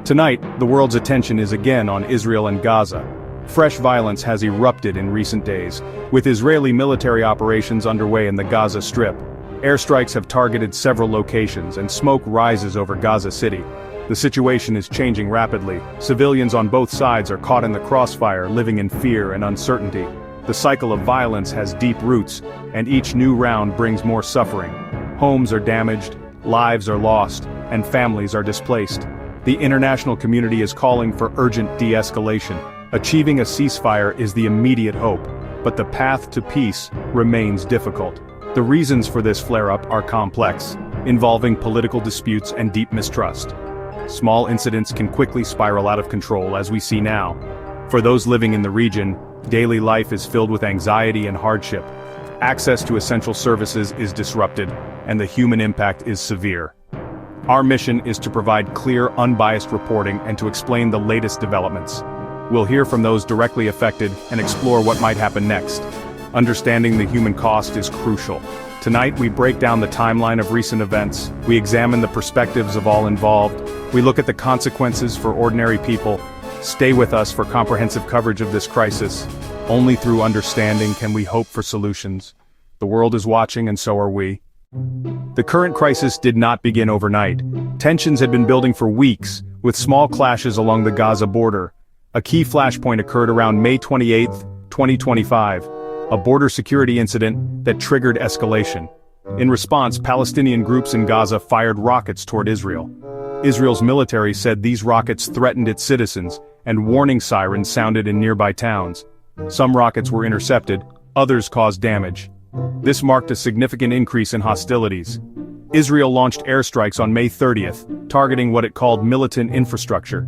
Tonight, the world's attention is again on Israel and Gaza. Fresh violence has erupted in recent days, with Israeli military operations underway in the Gaza Strip. Airstrikes have targeted several locations and smoke rises over Gaza City. The situation is changing rapidly. Civilians on both sides are caught in the crossfire, living in fear and uncertainty. The cycle of violence has deep roots, and each new round brings more suffering. Homes are damaged, lives are lost, and families are displaced. The international community is calling for urgent de-escalation. Achieving a ceasefire is the immediate hope, but the path to peace remains difficult. The reasons for this flare-up are complex, involving political disputes and deep mistrust. Small incidents can quickly spiral out of control, as we see now. For those living in the region, daily life is filled with anxiety and hardship. Access to essential services is disrupted, and the human impact is severe. Our mission is to provide clear, unbiased reporting and to explain the latest developments. We'll hear from those directly affected and explore what might happen next. Understanding the human cost is crucial. Tonight we break down the timeline of recent events, we examine the perspectives of all involved, we look at the consequences for ordinary people. Stay with us for comprehensive coverage of this crisis. Only through understanding can we hope for solutions. The world is watching, and so are we. The current crisis did not begin overnight. Tensions had been building for weeks, with small clashes along the Gaza border. A key flashpoint occurred around May 28, 2025, a border security incident that triggered escalation. In response, Palestinian groups in Gaza fired rockets toward Israel. Israel's military said these rockets threatened its citizens, and warning sirens sounded in nearby towns. Some rockets were intercepted, others caused damage. This marked a significant increase in hostilities. Israel launched airstrikes on May 30th, targeting what it called militant infrastructure.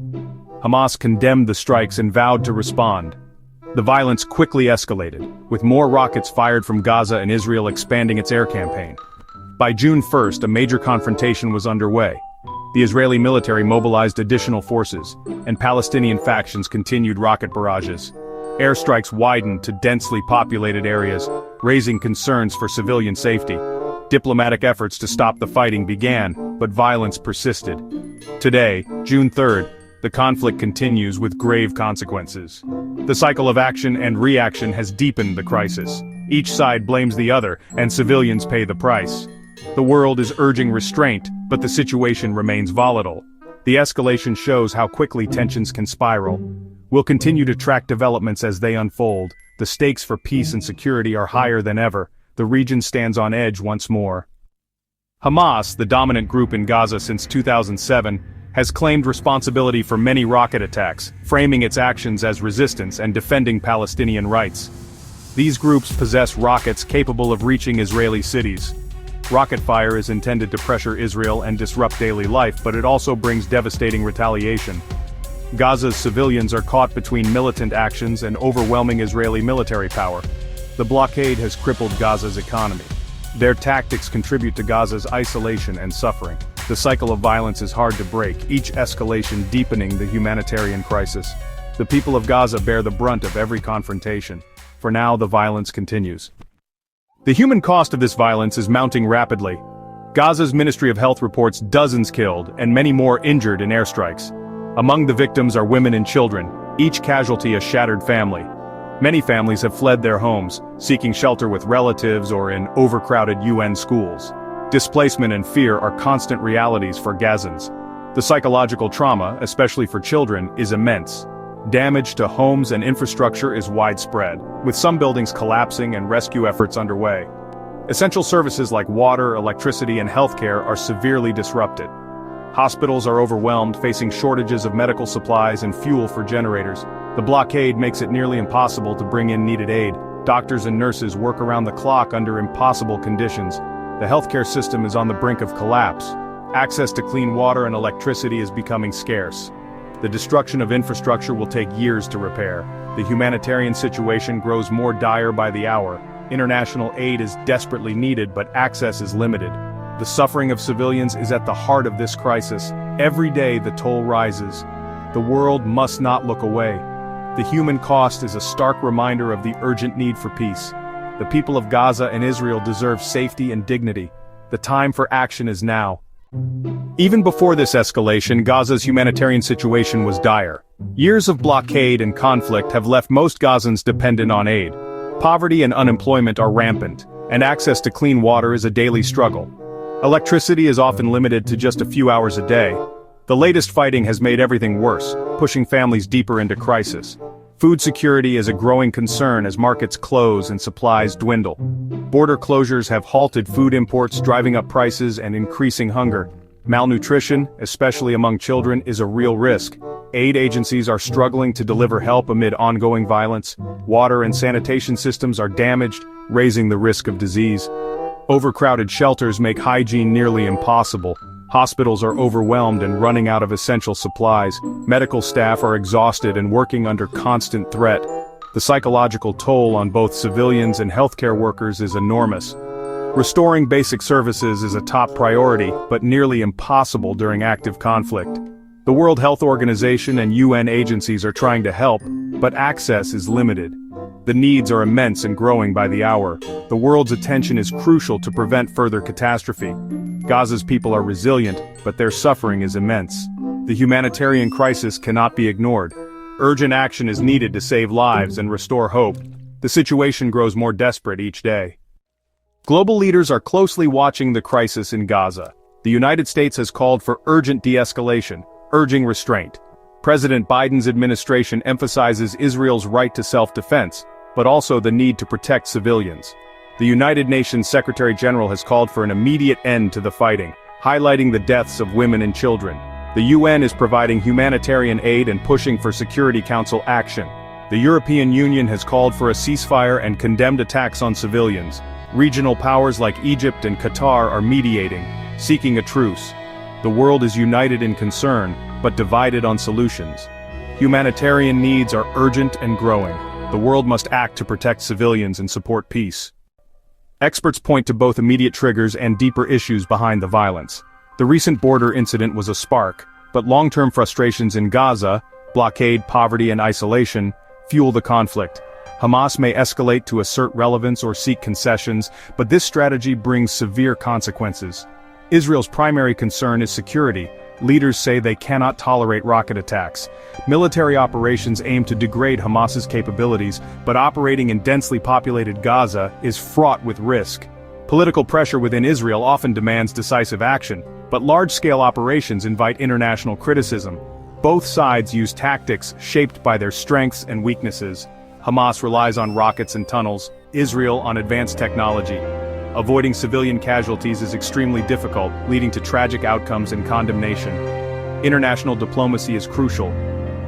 Hamas condemned the strikes and vowed to respond. The violence quickly escalated, with more rockets fired from Gaza and Israel expanding its air campaign. By June 1st, a major confrontation was underway. The Israeli military mobilized additional forces, and Palestinian factions continued rocket barrages. Airstrikes widened to densely populated areas, raising concerns for civilian safety. Diplomatic efforts to stop the fighting began, but violence persisted. Today, June 3rd, the conflict continues with grave consequences. The cycle of action and reaction has deepened the crisis. Each side blames the other, and civilians pay the price. The world is urging restraint, but the situation remains volatile. The escalation shows how quickly tensions can spiral. We'll continue to track developments as they unfold. The stakes for peace and security are higher than ever. The region stands on edge once more. Hamas, the dominant group in Gaza since 2007, has claimed responsibility for many rocket attacks, framing its actions as resistance and defending Palestinian rights. These groups possess rockets capable of reaching Israeli cities. Rocket fire is intended to pressure Israel and disrupt daily life, but it also brings devastating retaliation. Gaza's civilians are caught between militant actions and overwhelming Israeli military power. The blockade has crippled Gaza's economy. Their tactics contribute to Gaza's isolation and suffering. The cycle of violence is hard to break, each escalation deepening the humanitarian crisis. The people of Gaza bear the brunt of every confrontation. For now, the violence continues. The human cost of this violence is mounting rapidly. Gaza's Ministry of Health reports dozens killed and many more injured in airstrikes. Among the victims are women and children, each casualty a shattered family. Many families have fled their homes, seeking shelter with relatives or in overcrowded UN schools. Displacement and fear are constant realities for Gazans. The psychological trauma, especially for children, is immense. Damage to homes and infrastructure is widespread, with some buildings collapsing and rescue efforts underway. Essential services like water, electricity, and healthcare are severely disrupted. Hospitals are overwhelmed, facing shortages of medical supplies and fuel for generators. The blockade makes it nearly impossible to bring in needed aid. Doctors and nurses work around the clock under impossible conditions. The healthcare system is on the brink of collapse. Access to clean water and electricity is becoming scarce. The destruction of infrastructure will take years to repair. The humanitarian situation grows more dire by the hour. International aid is desperately needed, but access is limited. The suffering of civilians is at the heart of this crisis. Every day the toll rises. The world must not look away. The human cost is a stark reminder of the urgent need for peace. The people of Gaza and Israel deserve safety and dignity. The time for action is now. Even before this escalation, Gaza's humanitarian situation was dire. Years of blockade and conflict have left most Gazans dependent on aid. Poverty and unemployment are rampant, and access to clean water is a daily struggle. Electricity is often limited to just a few hours a day. The latest fighting has made everything worse, pushing families deeper into crisis. Food security is a growing concern as markets close and supplies dwindle. Border closures have halted food imports, driving up prices and increasing hunger. Malnutrition, especially among children, is a real risk. Aid agencies are struggling to deliver help amid ongoing violence. Water and sanitation systems are damaged, raising the risk of disease. Overcrowded shelters make hygiene nearly impossible. Hospitals are overwhelmed and running out of essential supplies. Medical staff are exhausted and working under constant threat. The psychological toll on both civilians and healthcare workers is enormous. Restoring basic services is a top priority, but nearly impossible during active conflict. The World Health Organization and UN agencies are trying to help, but access is limited. The needs are immense and growing by the hour. The world's attention is crucial to prevent further catastrophe. Gaza's people are resilient, but their suffering is immense. The humanitarian crisis cannot be ignored. Urgent action is needed to save lives and restore hope. The situation grows more desperate each day. Global leaders are closely watching the crisis in Gaza. The United States has called for urgent de-escalation, urging restraint. President Biden's administration emphasizes Israel's right to self-defense, but also the need to protect civilians. The United Nations Secretary General has called for an immediate end to the fighting, highlighting the deaths of women and children. The UN is providing humanitarian aid and pushing for Security Council action. The European Union has called for a ceasefire and condemned attacks on civilians. Regional powers like Egypt and Qatar are mediating, seeking a truce. The world is united in concern, but divided on solutions. Humanitarian needs are urgent and growing. The world must act to protect civilians and support peace. Experts point to both immediate triggers and deeper issues behind the violence. The recent border incident was a spark, but long-term frustrations in Gaza, blockade, poverty, and isolation, fuel the conflict. Hamas may escalate to assert relevance or seek concessions, but this strategy brings severe consequences. Israel's primary concern is security. Leaders say they cannot tolerate rocket attacks. Military operations aim to degrade Hamas's capabilities, but operating in densely populated Gaza is fraught with risk. Political pressure within Israel often demands decisive action, but large-scale operations invite international criticism. Both sides use tactics shaped by their strengths and weaknesses. Hamas relies on rockets and tunnels, Israel on advanced technology. Avoiding civilian casualties is extremely difficult, leading to tragic outcomes and condemnation. International diplomacy is crucial.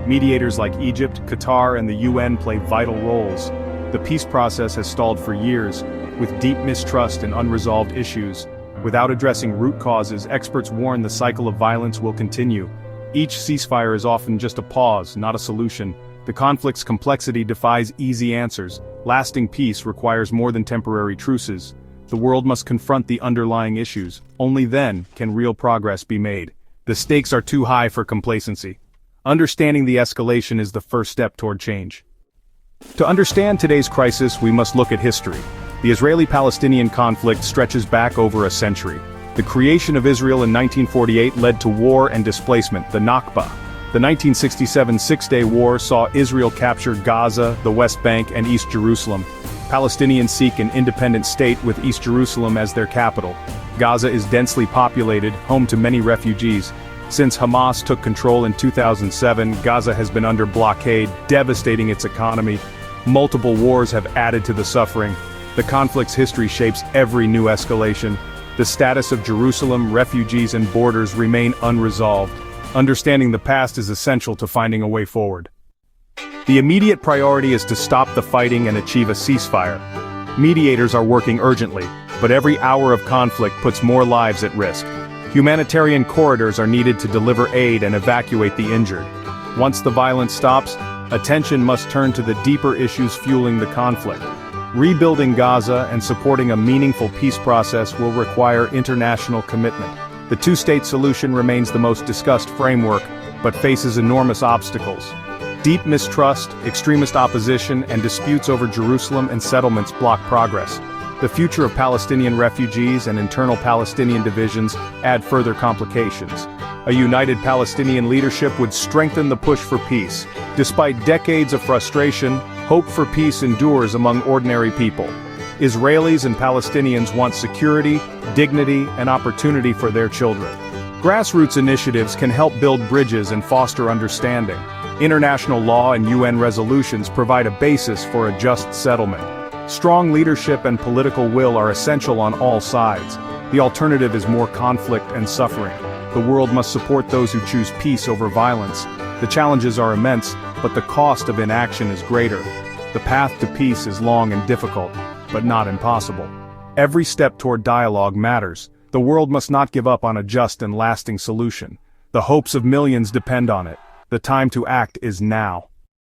Mediators like Egypt, Qatar, and the UN play vital roles. The peace process has stalled for years, with deep mistrust and unresolved issues. Without addressing root causes, experts warn the cycle of violence will continue. Each ceasefire is often just a pause, not a solution. The conflict's complexity defies easy answers. Lasting peace requires more than temporary truces. The world must confront the underlying issues. Only then can real progress be made. The stakes are too high for complacency. Understanding the escalation is the first step toward change. To understand today's crisis, we must look at history. The Israeli-Palestinian conflict stretches back over a century. The creation of Israel in 1948 led to war and displacement, the Nakba. The 1967 Six-Day War saw Israel capture Gaza, the West Bank, and East Jerusalem. Palestinians seek an independent state with East Jerusalem as their capital. Gaza is densely populated, home to many refugees. Since Hamas took control in 2007, Gaza has been under blockade, devastating its economy. Multiple wars have added to the suffering. The conflict's history shapes every new escalation. The status of Jerusalem, refugees, and borders remain unresolved. Understanding the past is essential to finding a way forward. The immediate priority is to stop the fighting and achieve a ceasefire. Mediators are working urgently, but every hour of conflict puts more lives at risk. Humanitarian corridors are needed to deliver aid and evacuate the injured. Once the violence stops, attention must turn to the deeper issues fueling the conflict. Rebuilding Gaza and supporting a meaningful peace process will require international commitment. The two-state solution remains the most discussed framework, but faces enormous obstacles. Deep mistrust, extremist opposition, and disputes over Jerusalem and settlements block progress. The future of Palestinian refugees and internal Palestinian divisions add further complications. A united Palestinian leadership would strengthen the push for peace. Despite decades of frustration, hope for peace endures among ordinary people. Israelis and Palestinians want security, dignity, and opportunity for their children. Grassroots initiatives can help build bridges and foster understanding. International law and UN resolutions provide a basis for a just settlement. Strong leadership and political will are essential on all sides. The alternative is more conflict and suffering. The world must support those who choose peace over violence. The challenges are immense, but the cost of inaction is greater. The path to peace is long and difficult, but not impossible. Every step toward dialogue matters. The world must not give up on a just and lasting solution. The hopes of millions depend on it. The time to act is now.